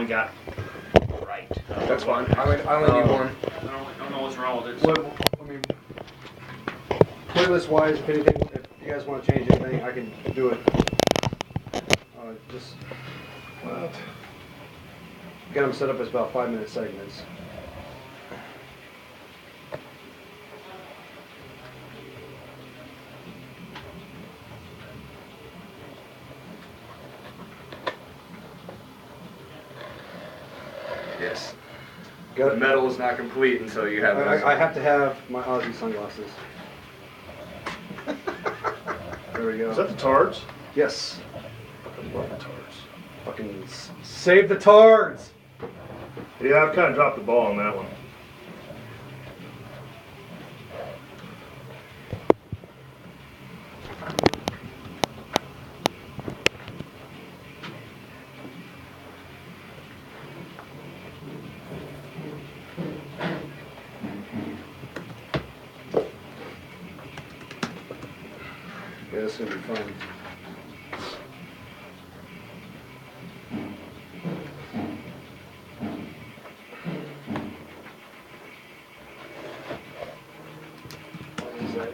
we got right. That's fine. I only need one. I don't know what's wrong with it. What, I mean, playlist-wise, if anything, if you guys want to change anything, I can do it. Just get them set up as about 5-minute segments. Yes. Got The it. metal is not complete until you have those. I have to have my Aussie sunglasses. There we go. Is that the tards? Yes. I love the tards. Fucking save the tards. Yeah, I've kind of dropped the ball on that one. Yeah, this is gonna be fun. What is that?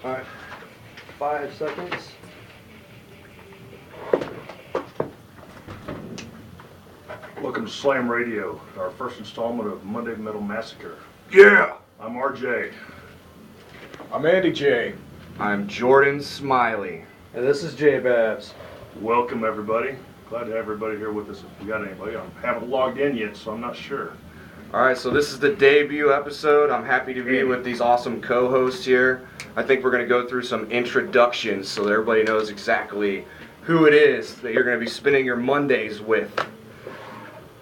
All right, 5 seconds. Welcome to Slam Radio, our first installment of Monday Metal Massacre. Yeah! I'm RJ. I'm Andy J. I'm Jordan Smiley. And this is J Babs. Welcome, everybody. Glad to have everybody here with us. If we got anybody, I haven't logged in yet, so I'm not sure. Alright, so this is the debut episode. I'm happy to be with these awesome co-hosts here. I think we're going to go through some introductions so that everybody knows exactly who it is that you're going to be spending your Mondays with.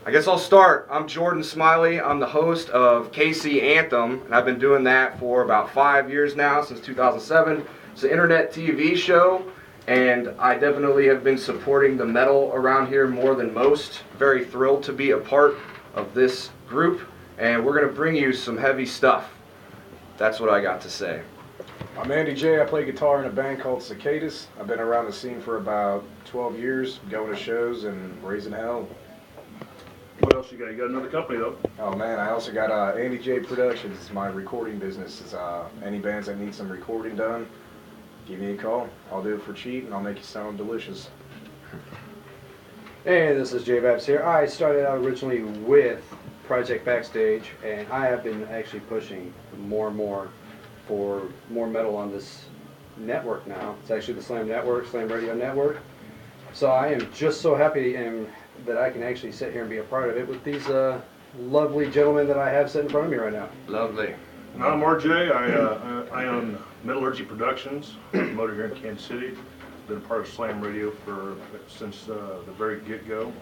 I guess I'll start. I'm Jordan Smiley. I'm the host of KC Anthem, and I've been doing that for about 5 years now, since 2007. It's an internet TV show, and I definitely have been supporting the metal around here more than most. Very thrilled to be a part of this group, and we're going to bring you some heavy stuff. That's what I got to say. I'm Andy J. I play guitar in a band called Cicadas. I've been around the scene for about 12 years, going to shows and raising hell. What else you got? You got another company, though? Oh man, I also got Andy J Productions. It's my recording business. It's any bands that need some recording done, give me a call. I'll do it for cheap and I'll make you sound delicious. Hey, this is J Babs here. I started out originally with Project Backstage, and I have been actually pushing more and more for more metal on this network now. It's actually the Slam Network, Slam Radio Network. So I am just so happy that I can actually sit here and be a part of it with these lovely gentlemen that I have sitting in front of me right now. Lovely. And I'm RJ. I own Metallurgy Productions, promoted here in Kansas City. Been a part of Slam Radio since the very get-go.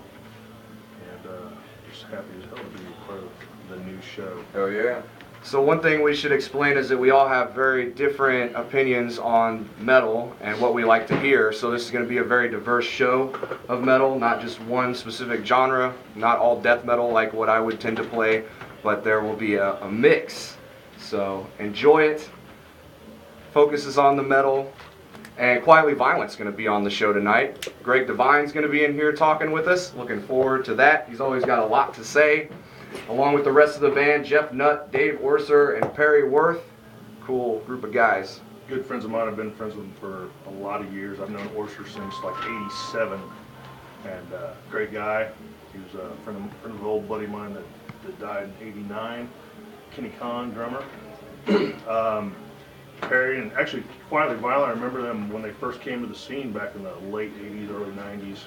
And just happy as hell to be a part of the new show. Oh yeah. So one thing we should explain is that we all have very different opinions on metal and what we like to hear. So this is going to be a very diverse show of metal, not just one specific genre, not all death metal like what I would tend to play, but there will be a mix. So enjoy it. Focus is on the metal. And Quietly Violent's going to be on the show tonight. Greg Devine's going to be in here talking with us. Looking forward to that. He's always got a lot to say. Along with the rest of the band, Jeff Nutt, Dave Orser, and Perry Worth. Cool group of guys. Good friends of mine. I've been friends with them for a lot of years. I've known Orser since like '87, and great guy. He was a friend of an old buddy of mine that died in '89. Kenny Kahn, drummer. Perry, and actually Quietly Violent. I remember them when they first came to the scene back in the late '80s, early '90s,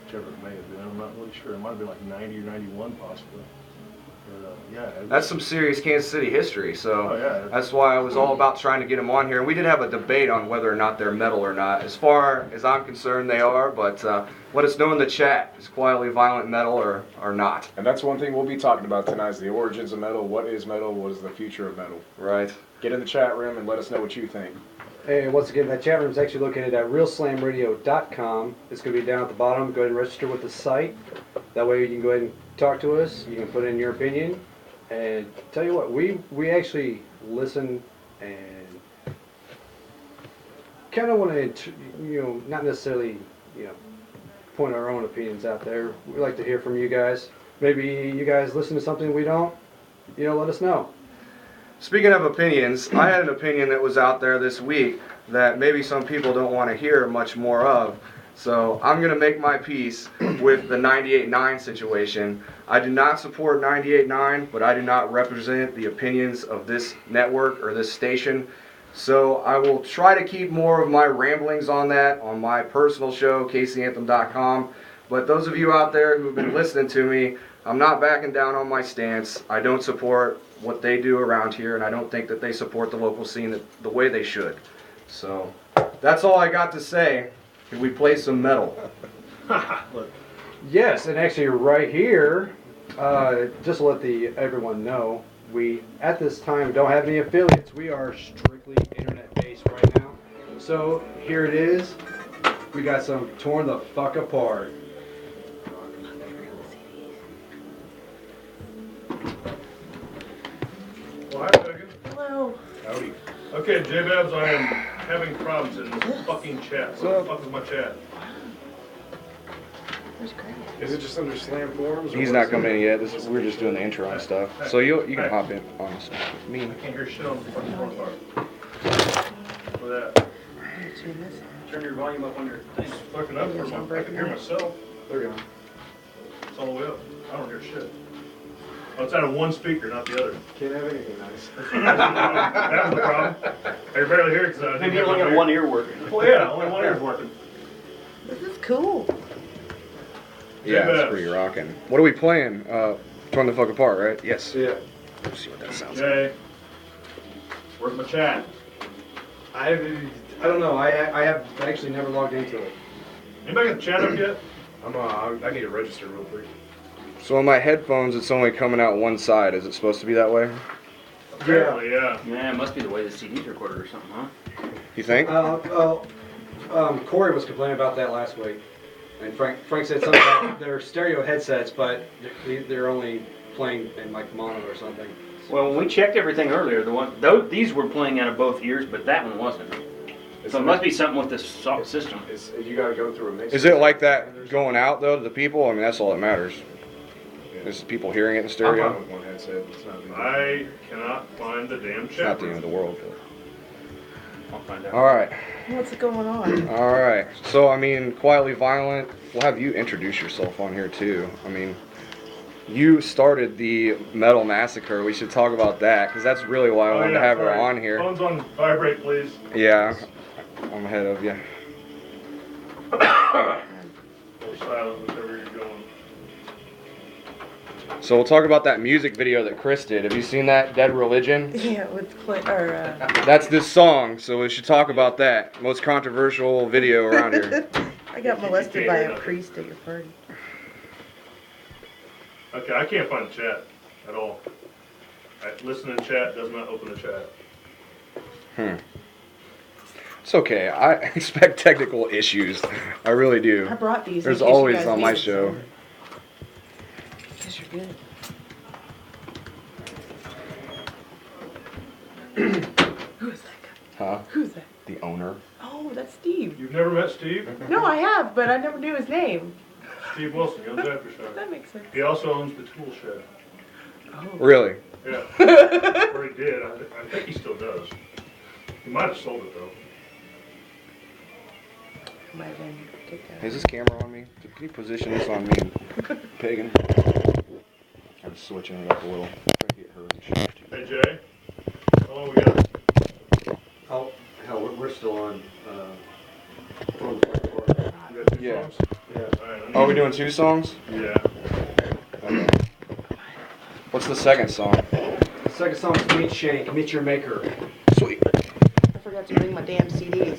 whichever it may have been. I'm not really sure. It might have been like '90 or '91 possibly. Yeah, That's some serious Kansas City history, so Oh, yeah. that's why I was all about trying to get them on here. And we did have a debate on whether or not they're metal or not. As far as I'm concerned, they are, but let us know in the chat, is Quietly Violent metal or not? And that's one thing we'll be talking about tonight is the origins of metal, what is the future of metal. Right. Get in the chat room and let us know what you think. And once again, that chat room is actually located at realslamradio.com. It's going to be down at the bottom. Go ahead and register with the site. That way you can go ahead and talk to us. You can put in your opinion. And tell you what, we actually listen and kind of want to, not necessarily, point our own opinions out there. We like to hear from you guys. Maybe you guys listen to something we don't, let us know. Speaking of opinions, I had an opinion that was out there this week that maybe some people don't want to hear much more of. So I'm going to make my peace with the 98.9 situation. I do not support 98.9, but I do not represent the opinions of this network or this station. So I will try to keep more of my ramblings on that on my personal show, KCAnthem.com. But those of you out there who've been listening to me, I'm not backing down on my stance. I don't support what they do around here, and I don't think that they support the local scene the way they should. So that's all I got to say. Can we play some metal? Yes, and actually right here, just to let everyone know, we at this time don't have any affiliates. We are strictly internet based right now. So here it is. We got some Torn the Fuck Apart. Well, hi, Megan. Hello. Howdy. Okay, J-Babs, I am having problems in this fucking chat. What the fuck is my chat? Where's Craig? Is it just under slam forums? He's not coming in yet. We're just doing the intro and stuff. So you can hop in on this with me. I can't hear shit on the fucking front part. With that. Turn your volume up on your thing. It's fucking up for I can hear myself. There you go. It's all the way up. I don't hear shit. Oh, it's out of one speaker, not the other. Can't have anything nice. That was the problem. I can barely hear it because I Maybe you only have one ear working. Well, yeah, only one ear's working. This is cool. Yeah, J-Babs. it's pretty rocking. What are we playing? Torn the Fuck Apart, right? Yes. Yeah. Let's see what that sounds like. Jay, where's my chat? I don't know. I have actually never logged into it. Anybody got the chat up yet? I need to register real quick. So on my headphones, it's only coming out one side. Is it supposed to be that way? Apparently, yeah. Yeah, it must be the way the CD's recorded or something, huh? You think? Corey was complaining about that last week. And Frank said something about their stereo headsets, but they're only playing in like mono or something. Well, when we checked everything earlier, these were playing out of both ears, but that one wasn't. So it must be something with this system. You gotta go through a mix. Is it like that going out though to the people? I mean, that's all that matters. Is people hearing it in I'm stereo? fine with one headset. It's not a big deal. I cannot find the damn It's chat. not the end of the world. I'll find out. All right. What's going on? All right. So, I mean, Quietly Violent, we'll have you introduce yourself on here, too. I mean, you started the Metal Massacre. We should talk about that, because that's really why I wanted to have her sorry. on here. Phone's on vibrate, please. Yeah. I'm ahead of you. Or silent, whichever you're going. So we'll talk about that music video that Chris did. Have you seen that, Dead Religion? Yeah, with That's this song, so we should talk about that. Most controversial video around here. I got molested by a priest at your party. Okay, I can't find the chat at all. Listen in chat does not open the chat. It's okay. I expect technical issues. I really do. I brought these. There's in case you always guys on my needed show. some. Because you're good. Who is that guy? Huh? Who's that? The owner. Oh, that's Steve. You've never met Steve? No, I have, but I never knew his name. Steve Wilson, he owns Aftershock. That makes sense. He also owns the Tool Shed. Oh. Really? Yeah. Or he did. I think he still does. He might have sold it though. Might have been kicked out. Is this camera on me? Can you position this on me, Pagan? I'm switching it up a little. Try to get her and shit. Hey Jay, how long we got? Oh, hell, we're still on. We got two Yeah. songs? Yeah. All right, Oh, are we doing 2 songs? Yeah. Okay. What's the second song? The second song is Meat Shank, Meet Your Maker. Sweet. I forgot to bring my damn CDs.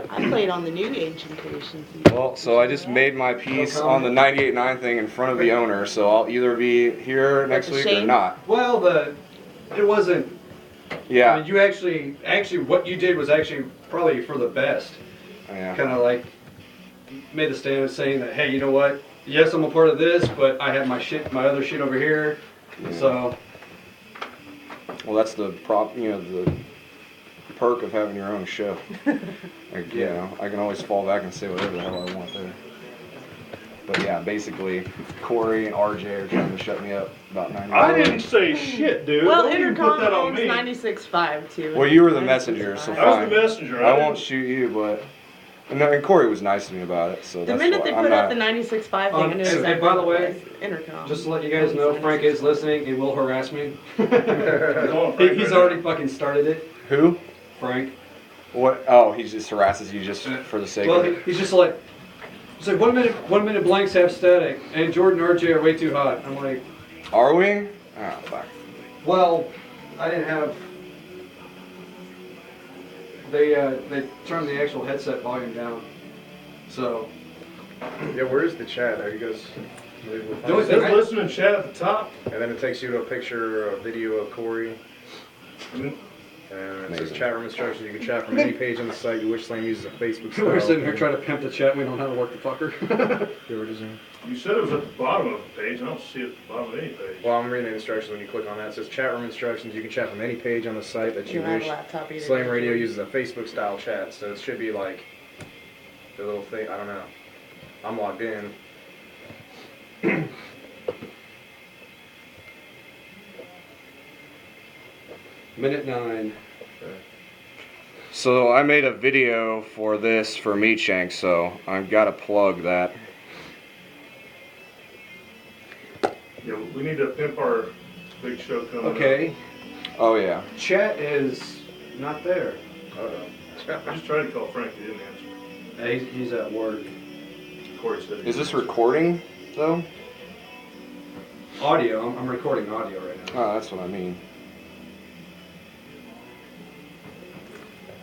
I played on the new Ancient Tradition CD. Well, so I just made my piece on the 98.9 thing in front of the owner, so I'll either be here next a week or shame. not. Well, it wasn't Yeah. I mean, you actually, what you did was actually probably for the best. Yeah. Kind of like made the stand saying that, hey, you know what? Yes, I'm a part of this, but I have my other shit over here. Yeah. So. Well, that's the the perk of having your own show. Like, you know, I can always fall back and say whatever the hell I want there. But yeah, basically, Corey and RJ are trying to shut me up about 90. I didn't say shit, dude. Well, Don't even put Intercom that on owns me. 96.5 too. Well, you were the messenger, so 96.5. I was fine. the messenger. I won't shoot you, but and Corey was nice to me about it. So The that's minute why they I'm put out not. the 96.5 thing, I knew Hey, exactly by the what way, it was. Intercom. Just to let you guys know, Frank is listening and will harass me. Frank He's right already now. fucking started it. Who? Frank. What? Oh, he just harasses you just for the sake Well, of it. he's just like, 1 minute blanks have static, and Jordan and RJ are way too hot. I'm like, Are we? Oh, fuck. well, I didn't have. They turned the actual headset volume down, so. Yeah, where's the chat? Are you guys? The only It thing says listen and chat at the top. And then it takes you to a picture, a video of Corey. Mhm. And it says Amazing. chat room instructions. You can chat from any page on the site. You wish Slam uses a Facebook style. We're sitting here trying to pimp the chat. We don't know how to work the fucker. Yeah, we're just in. You said it was at the bottom of the page. I don't see it at the bottom of any page. Well, I'm reading the instructions. When you click on that, it says chat room instructions. You can chat from any page on the site that you You don't have wish. a laptop either. Slam Radio uses a Facebook style chat, so it should be like the little thing. I don't know. I'm logged in. Minute 9. So I made a video for this for Meat Shank, so I've got to plug that. Yeah, we need to pimp our big show coming Okay, Oh yeah. chat is not there. up. I just tried to call Frank. He didn't answer. He's at work. Corey said he Is this didn't recording though? Audio. I'm recording audio right now. Oh, that's what I mean.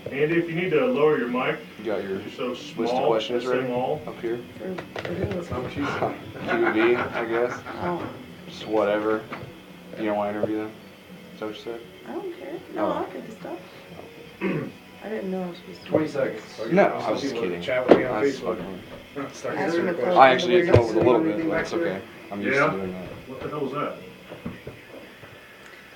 answer. Andy, if you need to lower your mic, You got your you're so list of small. questions ready small. up here. For who? That's not what she said. QB, I guess. Oh, Just whatever. You don't want to interview them? Is that what you said? I don't care. No, Oh. I'll get the stuff. I didn't know I was supposed to. 20 seconds. No, I was just kidding. Chat with me on I was Facebook. fucking- Start Ask answering him a questions. I actually did come up with a little bit, but that's okay. I'm used Yeah. to doing that. What the hell was that?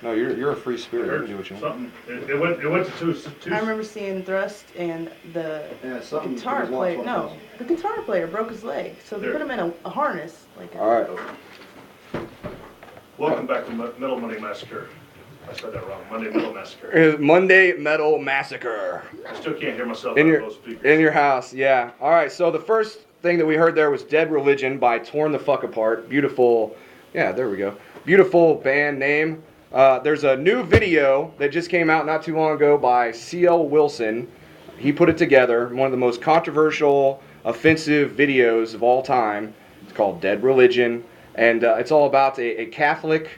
No, you're a free spirit. You can do what you want. Something. It went to two. I remember seeing Thrust and the Yeah, something. guitar player. No, the guitar player broke his leg, so they There. put him in a harness. Like a, All right. Welcome back to Metal Monday Massacre. I said that wrong. Monday Metal Massacre. Monday Metal Massacre. I still can't hear myself In out your of those speakers. in your house, yeah. All right. So the first thing that we heard there was "Dead Religion" by Torn the Fuck Apart. Beautiful. Yeah, there we go. Beautiful band name. There's a new video that just came out not too long ago by C.L. Wilson. He put it together. One of the most controversial, offensive videos of all time. It's called "Dead Religion," and it's all about a Catholic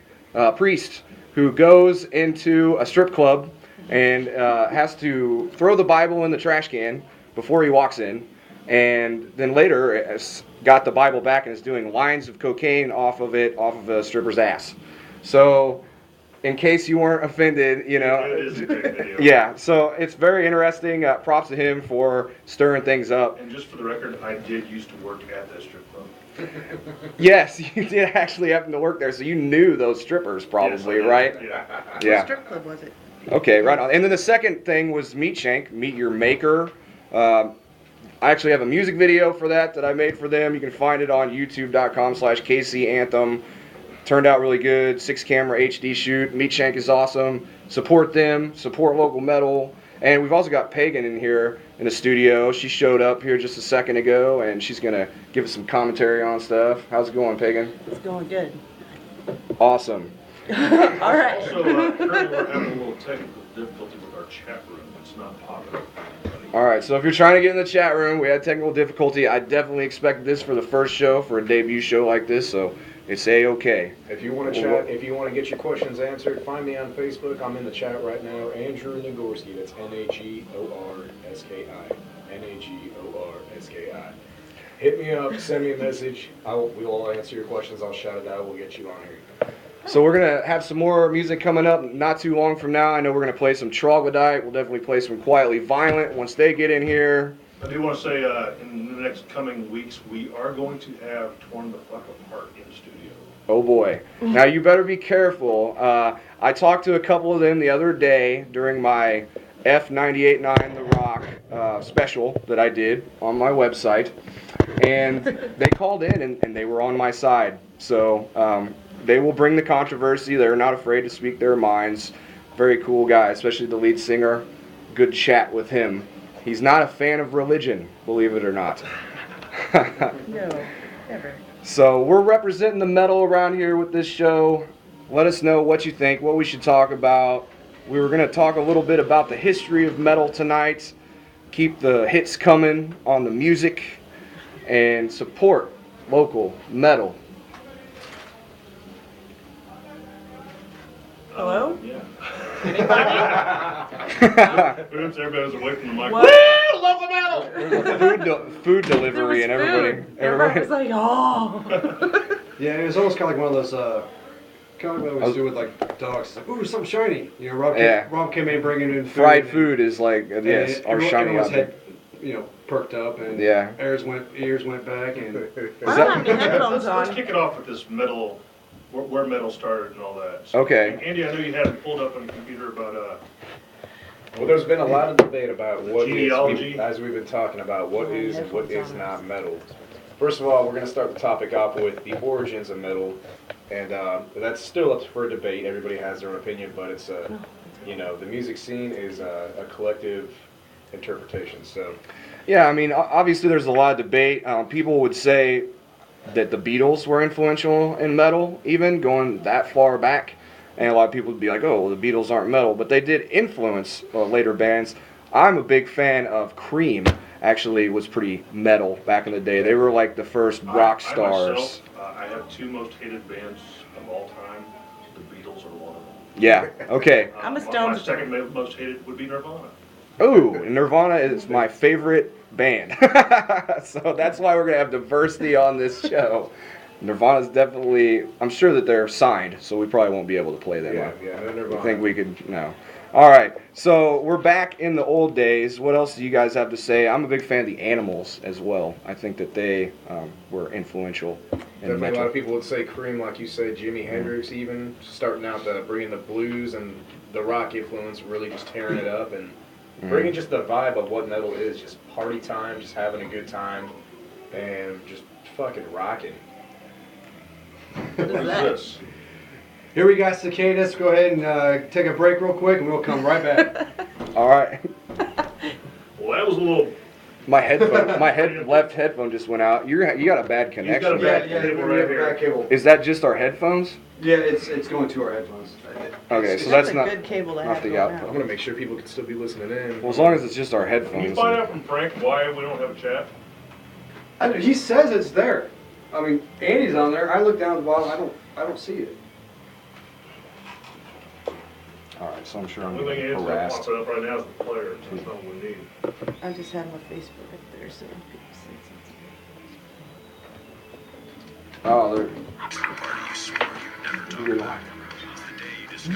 priest who goes into a strip club and has to throw the Bible in the trash can before he walks in, and then later has got the Bible back and is doing lines of cocaine off of a stripper's ass. So, in case you weren't offended, you know, It is a great video. yeah. So it's very interesting. Props to him for stirring things up. And just for the record, I did used to work at that strip club. Yes, you did actually happen to work there, so you knew those strippers probably, Yes, I did. right? Yeah. What Yeah. strip club was it? Okay, right on. And then the second thing was Meat Shank, Meet Your Maker. I actually have a music video for that I made for them. You can find it on youtube.com/KC Anthem. Turned out really good. 6-camera HD shoot. Meat Shank is awesome. Support them. Support local metal. And we've also got Pagan in here in the studio. She showed up here just a second ago, and she's going to give us some commentary on stuff. How's it going, Pagan? It's going good. Awesome. All right. Also, currently we're having a little technical difficulty with our chat room. It's not popular. All right, so if you're trying to get in the chat room, we had technical difficulty. I definitely expected this for the first show, for a debut show like this, so it's A-okay. If you want to chat, if you want to get your questions answered, find me on Facebook. I'm in the chat right now. Andrew Nagorski. That's Nagorski. Nagorski. Hit me up. Send me a message. We will answer your questions. I'll shout it out. We'll get you on here. So we're gonna have some more music coming up not too long from now. I know we're gonna play some Troglodyte. We'll definitely play some Quietly Violent once they get in here. I do want to say, in the next coming weeks, we are going to have Torn the Fuck Apart in the studio. Oh boy. Now you better be careful. I talked to a couple of them the other day during my F98.9 The Rock special that I did on my website. And they called in and they were on my side. So they will bring the controversy. They're not afraid to speak their minds. Very cool guy, especially the lead singer. Good chat with him. He's not a fan of religion, believe it or not. No, never. So we're representing the metal around here with this show. Let us know what you think, what we should talk about. We were going to talk a little bit about the history of metal tonight. Keep the hits coming on the music and support local metal. Hello? Yeah. Anybody? Oops, everybody was away from the mic. What? Woo! Local metal! There's food delivery and everybody. Everybody was like, oh. Yeah, it was almost kind of like one of those, kind of like what we do with like dogs. It's like, ooh, something shiny. You know, Rob came in bringing in food. Fried food is like, yes, and our shiny everyone's object. head, you know, perked up and Yeah. ears went back and I don't have any headphones Let's on. kick it off with this metal, where metal started and all that. So, Okay. Andy, I know you had it pulled up on the computer about, Well, there's been a lot of debate about what genealogy. is, as we've been talking about, what Yeah, is and what headphones is on. not metal. First of all, we're going to start the topic off with the origins of metal, and that's still up for debate. Everybody has their own opinion, but it's you know, the music scene is a collective interpretation. So, Yeah, I mean, obviously there's a lot of debate. People would say that the Beatles were influential in metal, even going that far back. And a lot of people would be like, oh, well, the Beatles aren't metal. But they did influence later bands. I'm a big fan of Cream. Actually, was pretty metal back in the day. They were like the first rock stars. Myself, I have two most hated bands of all time. The Beatles are one of them. Yeah, okay. I'm a My Stones second most hated would be Nirvana. Oh, Nirvana is my favorite band. So that's why we're going to have diversity on this show. Nirvana's definitely, I'm sure that they're signed, so we probably won't be able to play them. no Nirvana. I think we could, no. All right, so we're back in the old days. What else do you guys have to say? I'm a big fan of the Animals as well. I think that they were influential in Definitely a lot metal. of people would say Cream, like you said, Jimi Hendrix even, starting out bringing the blues and the rock influence, really just tearing it up and bringing just the vibe of what metal is, just party time, just having a good time, and just fucking rocking. What is this? here we got cicadas. Go ahead and take a break real quick and we'll come right back. All right. Well, that was a little. My left headphone just went out. You got a bad connection. He's got a bad cable right here. cable. Is that just our headphones? Yeah, it's going to our headphones. Okay, so That's that's a not good cable to not have the going output. I'm out. gonna make sure people can still be listening in. Well, as long as it's just our Can you headphones. find out from Frank why we don't have a chat? He says it's there. I mean, Andy's on there. I look down at the bottom. I don't see it. All right, so I'm sure I'm The only thing getting is that harassed. popping up right now is the player. So that's not what we need. I just had my Facebook up there so when people say something. Oh,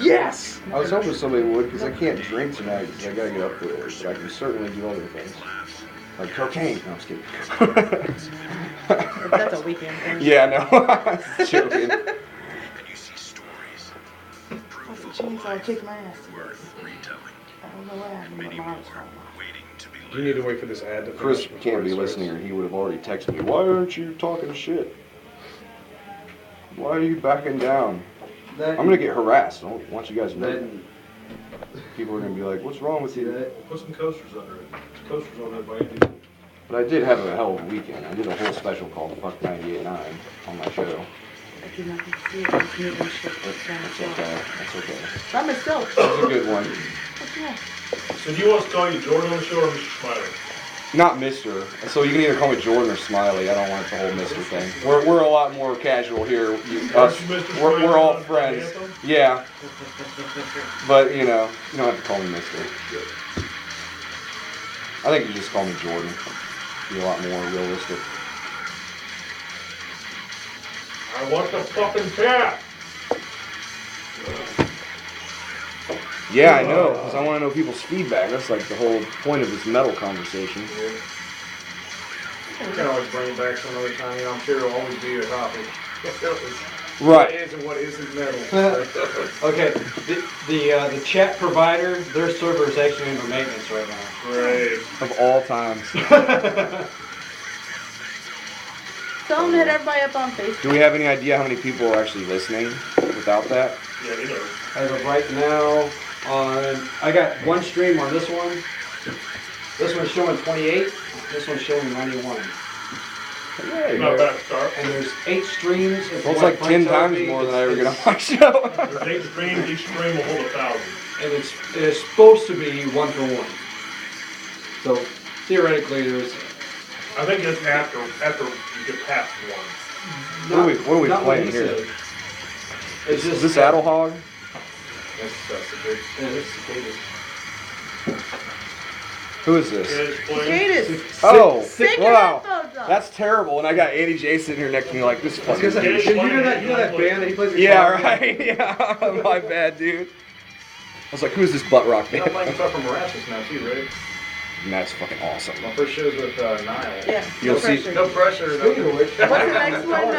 yes! I was hoping somebody would, because I can't drink tonight, because I gotta get up there, but I can certainly do other things. Like cocaine. No, I'm just kidding. That's a weekend thing. Yeah, no. I'm joking. What's the chance I'll kick my ass? I don't know what happened, but my arm's falling off. You need to wait for this ad to finish. Chris before can't it be starts. listening, or he would have already texted me. Why aren't you talking shit? Why are you backing down? I'm gonna get harassed. I don't want you guys to know. that. People are gonna be like, "What's wrong with you?" Put some coasters under it. Coasters on that by Andy. But I did have a hell of a weekend. I did a whole special called Fuck 98.9 on my show. I did not get to see it. I was moving shit down That's the okay. That's okay. By myself. It was a good one. Fuck yeah. So do you want us to call you Jordan on the show or Mr. Smiley? Not Mr. So you can either call me Jordan or Smiley. I don't want the whole Mr. thing. We're a lot more casual here. Us, Aren't you Mr. we're Smiley all on friends. Anthem? Yeah. But you know, you don't have to call me Mr. I think you just call me Jordan. Be a lot more realistic. I want the fucking cat. Yeah, I know, because I want to know people's feedback. That's like the whole point of this metal conversation. We can always bring it back some other time. You know, I'm sure it'll always be a topic. Right. What is and what isn't metal. Okay, the chat provider, their server is actually under maintenance right now. Right. Of all times. Tell them to hit everybody up on Facebook. Do we have any idea how many people are actually listening without that? Yeah, you know. As of right now, I got one stream on this one. This one's showing 28. This one's showing 91. Hey, Not bad start. And there's 8 streams. well, it's like 10 times more than I ever get on my show. There's 8 streams, each stream will hold 1,000. And it's supposed to be 1 for 1. So theoretically, there's. I think it's after you get past 1. What are we not playing what he here? said. It's just Is this Addle Hog? That's the big. Yeah, this is cicadas. Who is this? It's playing. Cicadas. Oh, Sick wow. headphones on. That's terrible. And I got Andy J sitting here next to me like this fucking Because you dude. know that band that he plays guitar Yeah, in? right. Yeah, my bad, dude. I was like, who's this butt rock I'm band? playing stuff from Erasmus now too, right? And that's fucking awesome. My first show's with Nile. Yeah. You'll No see- pressure. No pressure. Speaking of which, What's the next one? He's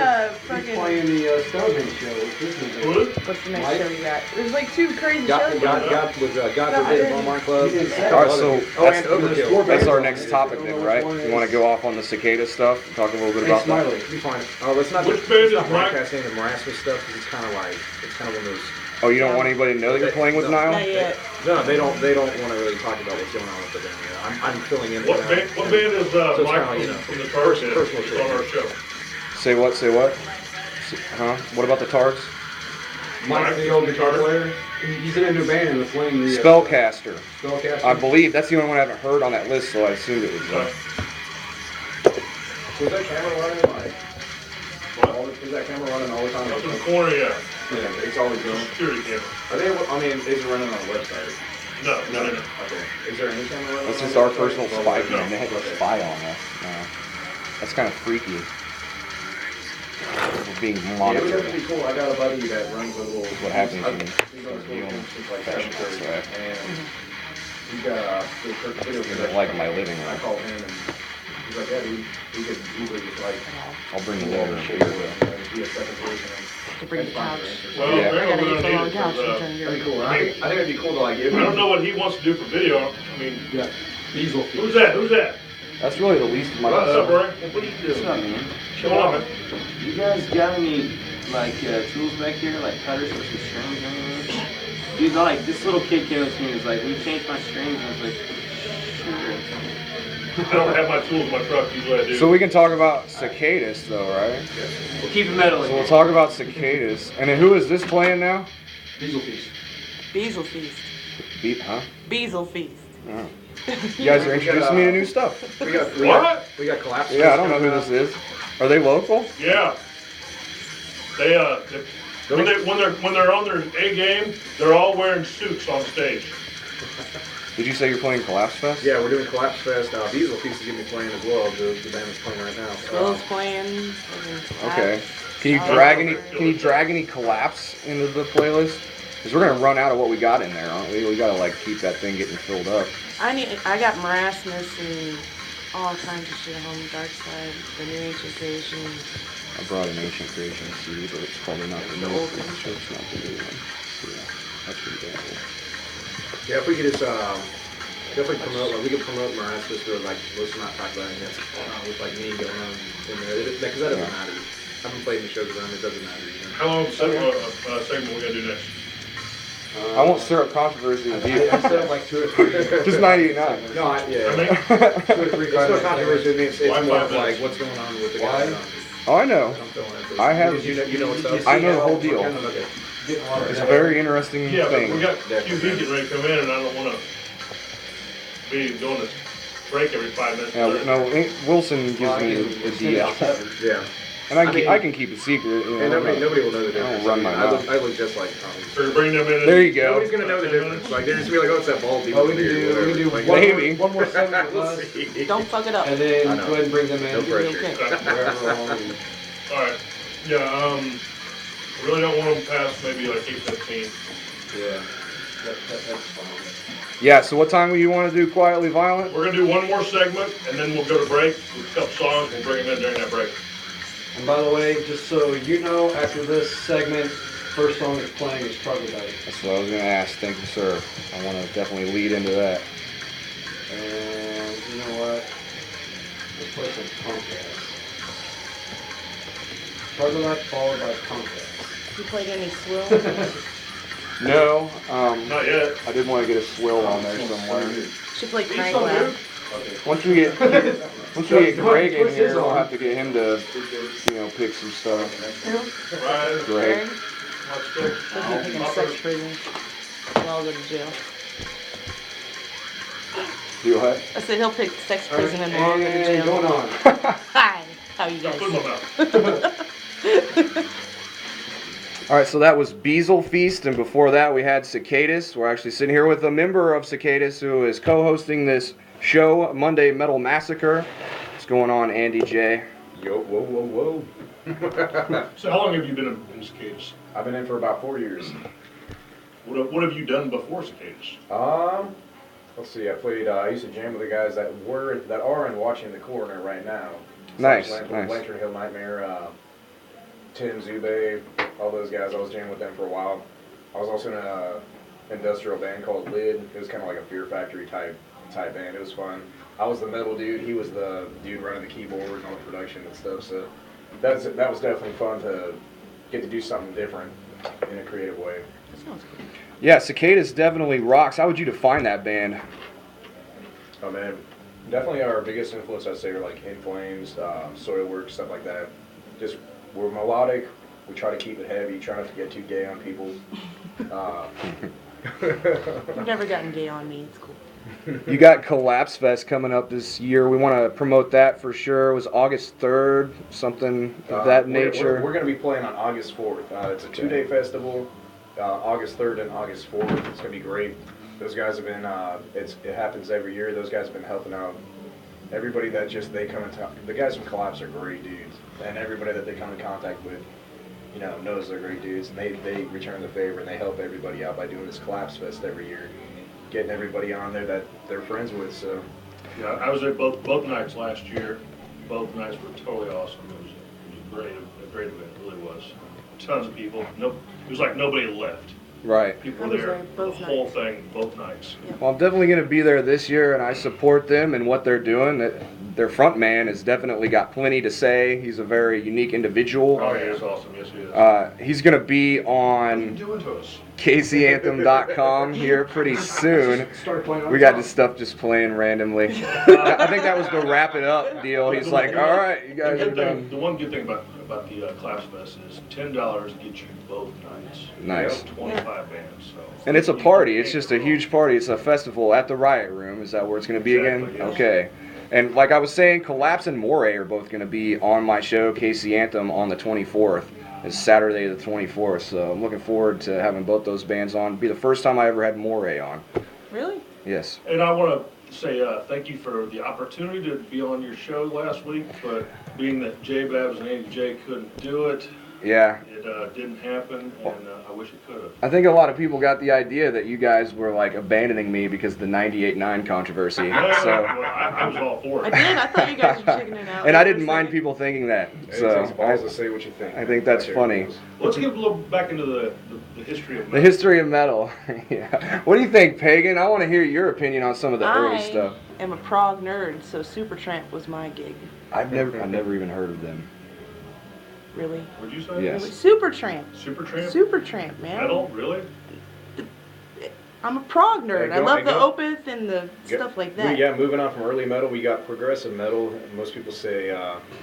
Fucking. playing the Stonehenge show. This is Who is? What's the next Mike? show you got? There's like 2 crazy Got shows. Forbidden Hallmark Club. He didn't say All right, it. so Oh, and that's, Overkill. that's our next topic then, right? You want to go off on the cicada stuff? Talk a little bit Hey, about that? Smiley. Be fine. Oh, let's not. Which band is not Mike? broadcasting the Erasmus stuff because it's kind of one of those. Oh, you don't want anybody to know that you're playing with Nile? Not yet. No, they don't want to really talk about what's going on with the band. I'm filling in. What for band, now. what band is it's kinda Mike like, you know, from the Tarts in? personal It's on our show. Say what? Say what? Huh? What about the Tards? Mike, the old guitar player. He's in a new band and they're playing the Spellcaster. Spellcaster. I believe that's the only one I haven't heard on that list, so I assumed it was them. Was that camera running? Like, is that camera running all the time? Up in the corner, yeah. Yeah, it's always going. Security camera. Are they? I mean, is it running on the website? No. Okay. Is there any camera running? That's on just the our website? personal spy No. game. They had to spy on us. That's kind of freaky. We're being Yeah, it would monitored. have to be cool. I got a buddy that runs a little. What happens when you He's on start school dealing since like professionals, 7:30, right? and he's got a video. He doesn't like my living I room. called him and he's like, yeah, dude, he could easily just like. I'll bring the Yeah, water and shit, beer. be a second person. To bring the couch. Well, Yeah. I gotta apparently get we're the gonna long need it couch and 'cause, turn That'd be your. cool. I think it'd be cool to like give I him. don't know what he wants to do for video. I mean, Yeah. Diesel. who's that? That's really the least of my What's up, concern. Roy? What do you do? What's up, man? Come on, man. You guys got any like tools back here, like cutters or some strings or anything? Dude, like this little kid came up to me and was like, "Will you change my strings?" And I was like, "Sure." I don't have my tools in my truck. Usually I do. So we can talk about cicadas, though, right? We'll keep it metal in So we'll here. talk about cicadas. And then who is this playing now? Diesel Feast. Beazle Feast. Beat, huh? Beazle Feast. Oh. You guys are introducing me to new stuff. We got What? we got collapse. Yeah, I don't know who this is. Are they local? Yeah. They when they're on their A game, they're all wearing suits on stage. Did you say you're playing Collapse Fest? Yeah, we're doing Collapse Fest. Diesel Feast is gonna be playing as well. The band is playing right now. Will's playing. Okay. Can you drag any Collapse into the playlist? Because we're gonna run out of what we got in there, aren't we? We gotta like keep that thing getting filled up. I got Marasmus and all kinds of shit on the dark side. The new ancient creation. I brought an Ancient Creation CD, but it's probably not the The new old one. one. So it's not the new one. So, yeah, that's pretty bad. Yeah, if we could just definitely promote, like we could promote Marasmus or like let's not talk about anything with like me going on in there because that doesn't matter. I haven't played any shows with them. It doesn't matter. You know? How long segment we gonna do next? I won't stir up controversy with you. I set up like 2 or 3. Just 98.9. No, yeah. I mean, 2 or 3. It's no controversy with me. It's Why more 5 of like minutes? what's going on with the Why? guys. Oh, I know. I'm feeling it. I have- Because you know what's up. I know the whole deal. Okay. It's a very interesting yeah, but thing. we got QB getting ready to come in, and I don't want to be doing this break every 5 minutes. Yeah, no, Wilson gives me the DL. Yeah. And I can keep it secret. You know, And I'm not- nobody will know the I don't difference. run my mouth. I look just like Tommy. So you're bringing them in. There you go. Nobody's gonna know the difference. Like they're just gonna be like, oh, it's that bald dude. Oh, we can do Like, Maybe. one more segment with We'll us, see. Don't fuck it up. and then I go know. ahead and bring them in. No You'll be pressure. okay. Wherever along. All right. Yeah. Really don't want them past maybe like 8:15. Yeah. That's fine. Yeah, so what time do you want to do Quietly Violent? We're gonna do one more segment, and then we'll go to break with a couple songs. We'll bring them in during that break. And by the way, just so you know, after this segment, first song that's playing is Troglodyte. That's what I was going to ask. Thank you, sir. I want to definitely lead into that. And you know what? Let's play some punk ass. Troglodyte followed by punk ass. You played any swill? No, Not yet. I did want to get a swill on there somewhere. She played He's Crank so Lab. good. Once we get Greg in here, we'll have to get him to, pick some stuff. Right. Greg. He'll be picking sex prisons. We'll all go to jail. Do what? I said he'll pick sex prison and we'll all go to And jail. going on. Hi. How you Put them guys? out. All right, so that was Beazle Feast, and before that we had Cicadas. We're actually sitting here with a member of Cicadas who is co-hosting this show, Monday Metal Massacre. What's going on, Andy J? Yo, whoa. So how long have you been in cicadas? I've been in for about 4 years. What have you done before cicadas? Let's see. I used to jam with the guys that are in Watching the Coroner right now. Nice, Lantern, nice. Lantern Hill Nightmare, Tim Zube, all those guys. I was jamming with them for a while. I was also in a industrial band called Lid. It was kind of like a Fear Factory type band. It was fun. I was the metal dude. He was the dude running the keyboard and all the production and stuff. So that was definitely fun to get to do something different in a creative way. That sounds good. Yeah, Cicadas definitely rocks. How would you define that band? Oh man, definitely our biggest influence I'd say are like In Flames, Soilwork, stuff like that. Just we're melodic. We try to keep it heavy. Try not to get too gay on people. You've never gotten gay on me. It's cool. You got Collapse Fest coming up this year. We want to promote that for sure. It was August 3rd, something of that nature. We're going to be playing on August 4th. It's a 2-day festival. August 3rd and August 4th. It's going to be great. Those guys have been. It happens every year. Those guys have been helping out everybody that they come into. The guys from Collapse are great dudes, and everybody that they come in contact with, knows they're great dudes, and they return the favor and they help everybody out by doing this Collapse Fest every year, getting everybody on there that they're friends with. So Yeah, I was there both nights last year. Both nights were totally awesome. It was a great event. It really was. Tons of people. It was like nobody left. Right. People I were was there there both the whole nights. thing, both nights. Well, I'm definitely going to be there this year, and I support them and what they're doing. Their front man has definitely got plenty to say. He's a very unique individual. Oh, yeah, it's awesome. Yes, he is. He's going to be What are you on doing to us? KCAnthem.com here pretty soon. Start playing on We got this stuff just playing randomly. I think that was the wrap it up deal. He's like, all right, you guys are done. The one good thing about the Collapse Fest is $10 gets you both nights. Nice. 25 bands. So. And it's a party. It's just a huge party. It's a festival at the Riot Room. Is that where it's going to be again? Exactly, yes. Okay. And like I was saying, Collapse and Moray are both going to be on my show, KC Anthem, on the 24th. It's Saturday the 24th. So I'm looking forward to having both those bands on. It'll be the first time I ever had Moray on. Really? Yes. And I want to say thank you for the opportunity to be on your show last week, but being that J Babs and Andy J couldn't do it, Yeah. it didn't happen, and I wish it could have. I think a lot of people got the idea that you guys were like abandoning me because of the 98.9 controversy. Well, So, I was all for I it. did. I thought you guys were chickening out. and I didn't mind people thinking that. it So takes balls to say what you think. I think that's funny. Let's get a little back into the history of The history of metal. Yeah. What do you think, Pagan? I want to hear your opinion on some of the early stuff. I am a prog nerd, so Supertramp was my gig. I've never even heard of them. Really? What'd you say? Yes. Supertramp. Supertramp? Supertramp, man. Metal? Really? I'm a prog nerd. Yeah, I love the go- Opeth and the stuff like that. Yeah, moving on from early metal, we got progressive metal. Most people say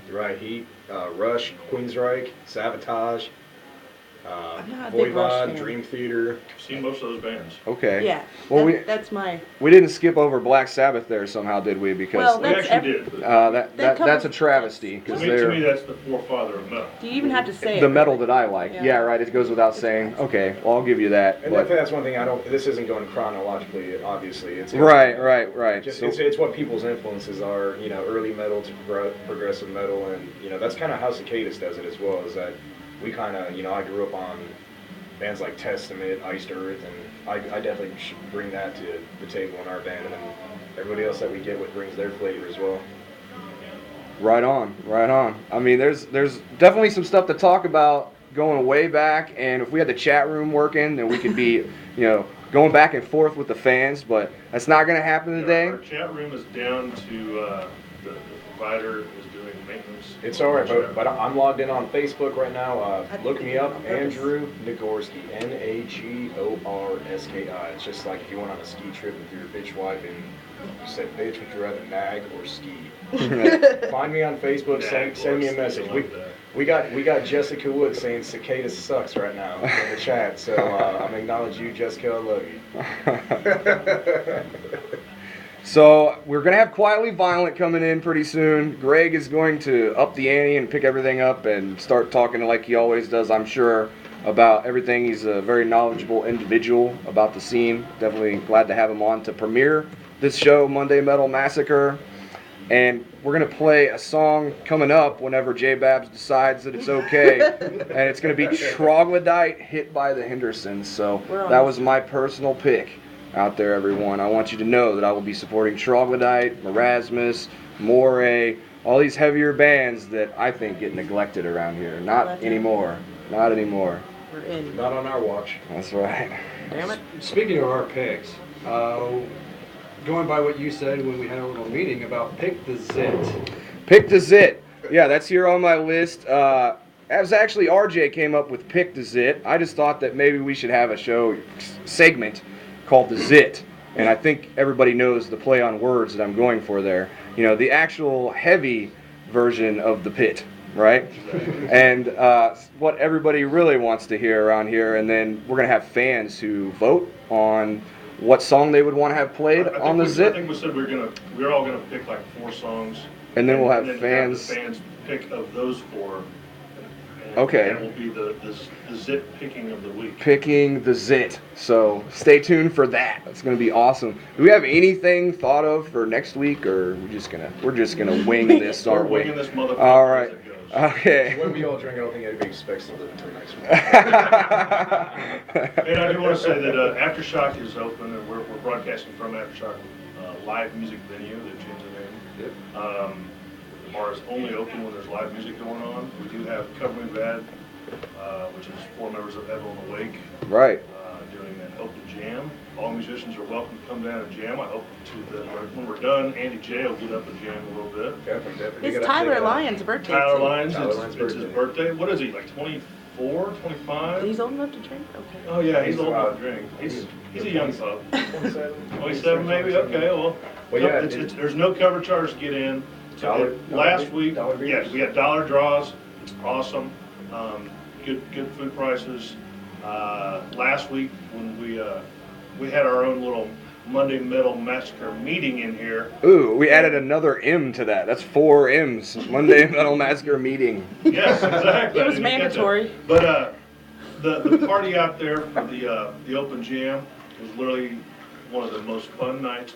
Uriah Heep, Rush, Queensryche, Sabotage, I'm not a big Rush Voivod, fan. Dream Theater. I've seen most of those bands. Okay. Yeah. Well, that's my. we didn't skip over Black Sabbath there somehow, did we? Because Well, We That's actually ev- did. that that's a covers- travesty To because me, to me, they're that's the forefather of metal. Do you even have to say the it? metal that I like. Yeah. Yeah, right. It goes without It's saying. nice. Okay, well I'll give you that. And But that's one thing this isn't going chronologically, obviously. It's right. Just, So, it's what people's influences are, early metal to progressive metal, and that's kind of how Cicadas does it as well. Is that we kind of, I grew up on bands like Testament, Iced Earth, and I definitely should bring that to the table in our band, and then everybody else that we get with brings their flavor as well. Right on, right on. I mean, there's definitely some stuff to talk about going way back, and if we had the chat room working, then we could be, going back and forth with the fans, but that's not going to happen today. Our chat room is down to the provider is doing maintenance. It's all right, but I'm logged in on Facebook right now. Look me up, Andrew Nagorski, Nagorski. It's just like if you went on a ski trip with your bitch wife and you said, bitch, would you rather nag or ski? Find me on Facebook, send me a message. We got Jessica Wood saying cicada sucks right now in the chat, so I'm acknowledging you, Jessica. I love you. So we're going to have Quietly Violent coming in pretty soon. Greg is going to up the ante and pick everything up and start talking like he always does, I'm sure, about everything. He's a very knowledgeable individual about the scene. Definitely glad to have him on to premiere this show, Monday Metal Massacre. And we're going to play a song coming up whenever J-Babs decides that it's okay. And it's going to be Troglodyte, Hit by the Hendersons. So that was my personal pick out there, everyone. I want you to know that I will be supporting Troglodyte, Marasmus, Moray, all these heavier bands that I think get neglected around here. Not anymore. Not anymore. We're in. Not on our watch. That's right. Damn it. Speaking of our picks, going by what you said when we had a little meeting about Pick the Zit. Pick the Zit. Yeah, that's here on my list. As actually RJ came up with Pick the Zit, I just thought that maybe we should have a show segment called the Zit. And I think everybody knows the play on words that I'm going for there. The actual heavy version of the pit, right? And what everybody really wants to hear around here. And then we're going to have fans who vote on what song they would want to have played on the Zit. I think we said we're all gonna pick like 4 songs. And then we'll have and fans. Have the fans pick of those 4. And Okay. that will be the Zit picking of the week. Picking the Zit. So stay tuned for that. It's gonna be awesome. Do we have anything thought of for next week, or we're just gonna wing this, We're aren't we? winging this motherfucker. All right. As it goes. Okay. When we all drink, I don't think anybody expects to live until next week. And I do want to say that Aftershock is open, and we're broadcasting from Aftershock, live music venue. They've changed the name. The bar is only open when there's live music going on. We do have Covering Bad, which is 4 members of Evelyn Awake, Right. doing an open jam. All musicians are welcome to come down and jam. I hope when we're done, Andy J will get up and jam a little bit. Definitely. It's Tyler Lyons' birthday. Tyler too. Lyons, Tyler it's Lyons' his birthday. birthday. What is he, like 24, 25? He's old enough to drink? Okay. Oh yeah, he's He's old enough about- to drink. He's a young pup. 27. 27 maybe? Okay, well, yeah, there's no cover charge to get in. Last week, yes, we had dollar draws. It's awesome. Good food prices. Last week when we had our own little Monday Metal Massacre meeting in here. Ooh, we added another M to that. That's 4 M's. Monday Metal Massacre meeting. Yes, exactly. It was mandatory. But the party out there for the open jam was literally one of the most fun nights